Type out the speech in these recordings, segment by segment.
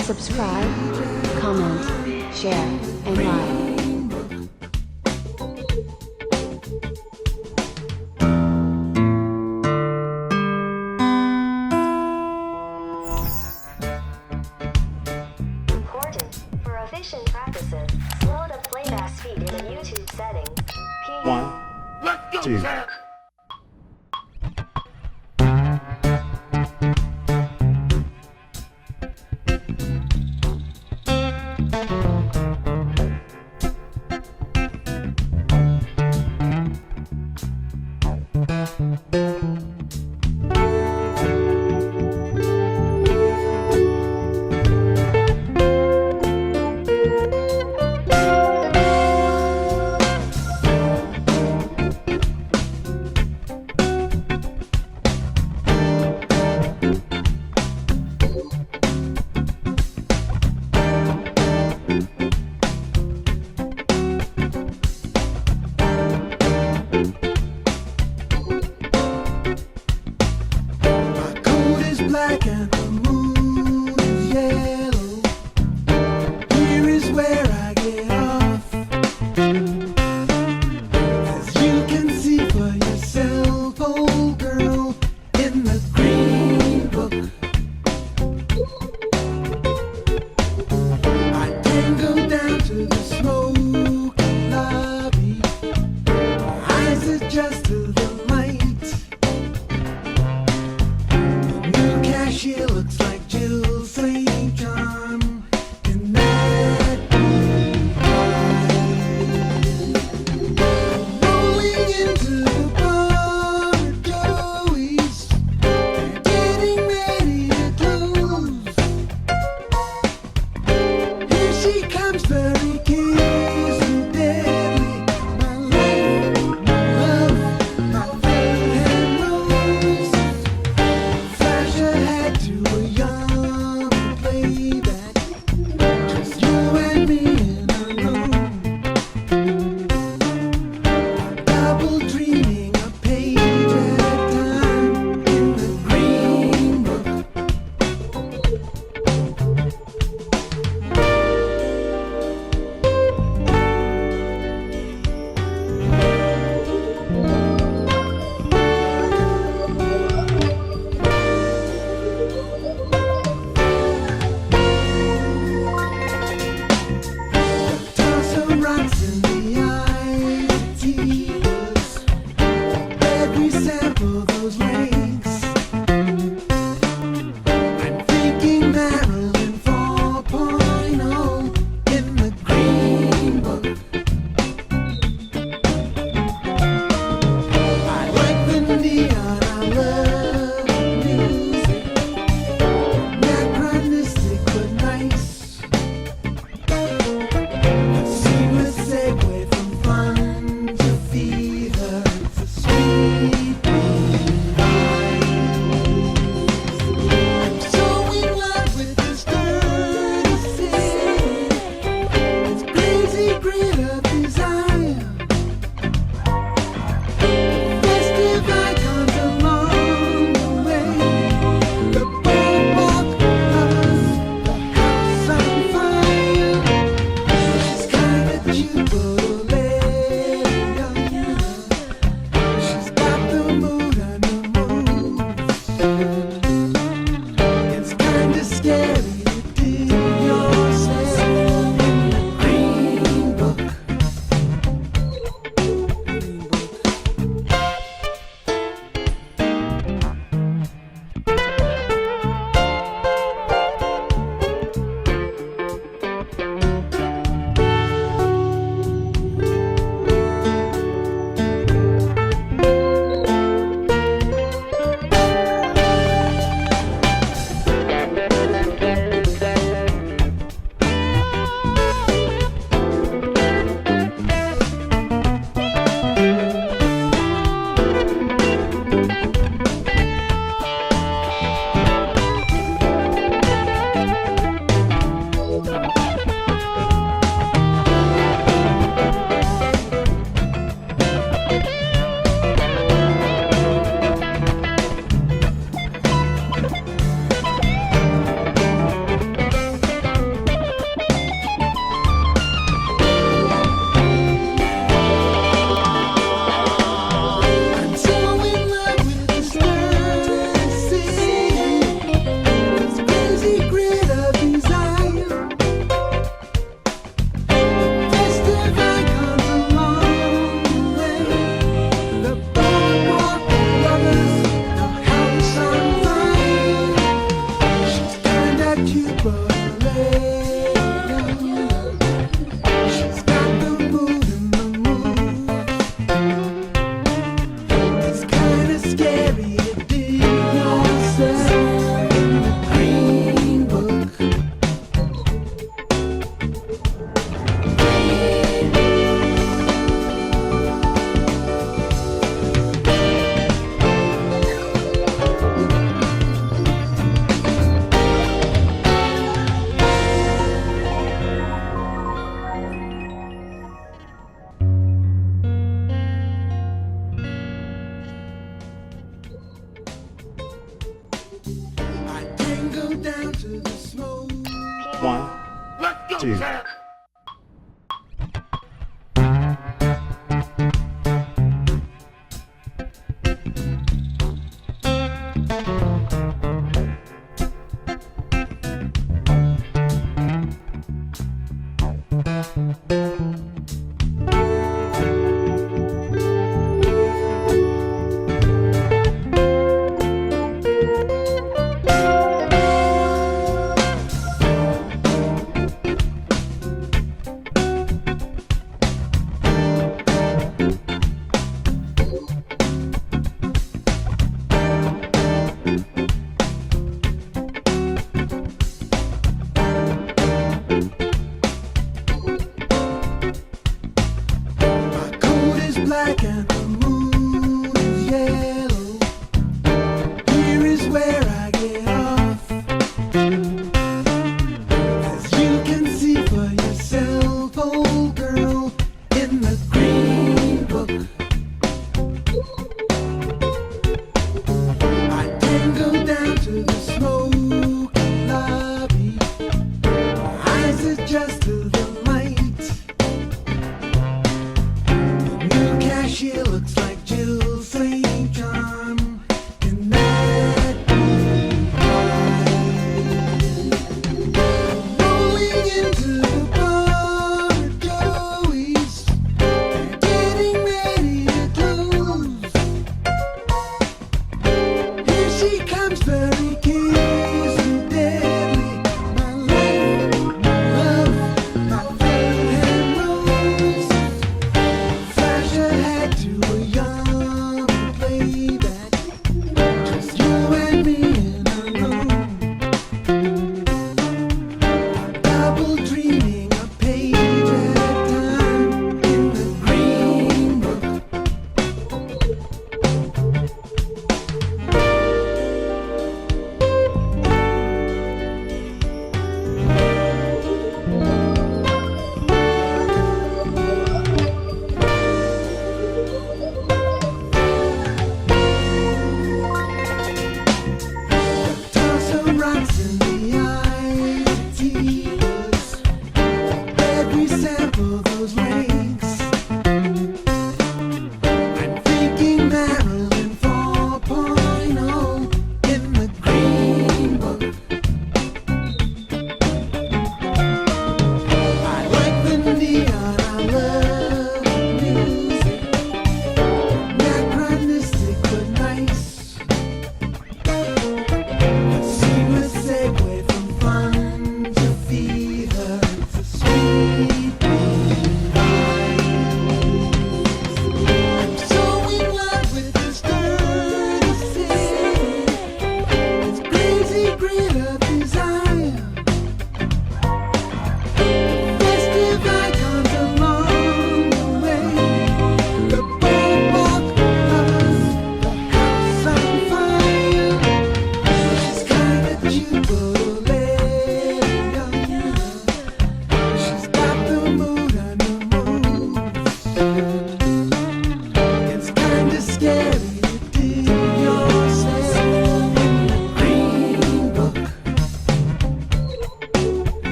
Subscribe, comment, share, and like. Efficient practices. Slow the playback speed in the YouTube settings. 1, 2. Black and the moon is yellow. Here is where I get off. As you can see for yourself, old girl, in the green book. I can go down to the smoky lobby. My eyes adjust to the light. She looks like Jill St. John in that blue light. Rolling into the bar at Joey's, they're getting ready to close. Here she comes, very kiss and deadly. My life, my love, my velvet rose. Flash ahead to a young playback, just you and me in a room. Double dreaming a page at a time in the green book. Toss of rocks in the iced teas. Every sample those links. I'm thinking Marilyn 4.0 in the green book. I like the neon, I love the music. Anachronistic but nice. A seamless segue from fun to fever. It's a sweet I'm so in love with this dirty city. It's crazy grit of desire. Festive icons along the way. The boardwalk lovers, the house on fire. She's kinda cute but a little young. She's got the mood and the moves. It's kinda scary to dig yourself in the green book. down to the smoke. 1, 2.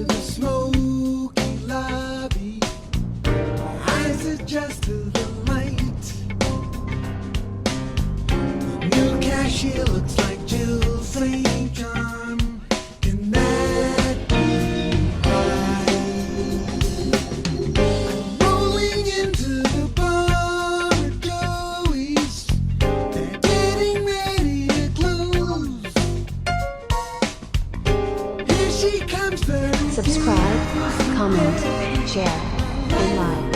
the smoky lobby. Eyes adjust to the light. The new cashier looks like Jill St. John. Can that be right? I'm rolling into the bar at Joey's. They're getting ready to close. Here she comes very Subscribe, comment, share, and like.